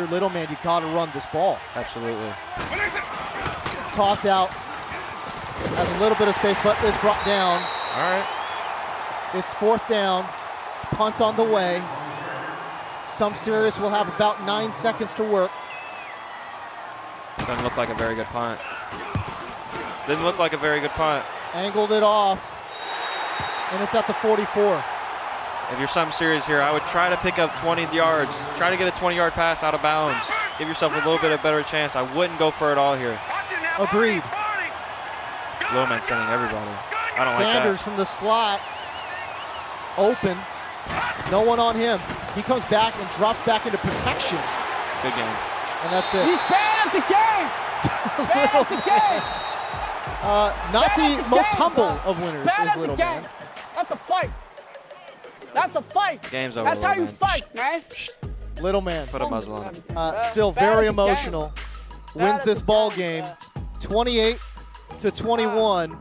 S1: little man, you got to run this ball.
S2: Absolutely.
S1: Toss out. Has a little bit of space, but is brought down.
S2: All right.
S1: It's 4th down. Punt on the way. SomeSerious will have about 9 seconds to work.
S2: Doesn't look like a very good punt. Didn't look like a very good punt.
S1: Angled it off, and it's at the 44.
S2: If you're SomeSerious here, I would try to pick up 20 yards. Try to get a 20-yard pass out of bounds. Give yourself a little bit of better chance. I wouldn't go for it all here.
S1: Agreed.
S2: Little man sending everybody. I don't
S1: Sanders
S2: like that.
S1: from the slot. Open. No one on him. He comes back and drops back into protection.
S2: Good game.
S1: And that's it.
S5: He's bad at the game. Bad at the game.
S1: Not
S5: Bad
S1: the
S5: at
S1: most
S5: game,
S1: humble
S5: bro.
S1: of winners
S5: Bad
S1: is
S5: at
S1: little
S5: the game.
S1: man.
S5: That's a fight. That's a fight.
S2: Game's over.
S5: That's how you
S2: man.
S5: fight, man.
S1: Little man.
S2: Put a muzzle on it.
S1: Still
S5: Bad at
S1: very
S5: the
S1: emotional.
S5: game.
S1: Wins
S5: Bad at
S1: this
S5: the
S1: ball
S5: game.
S1: game 28-21.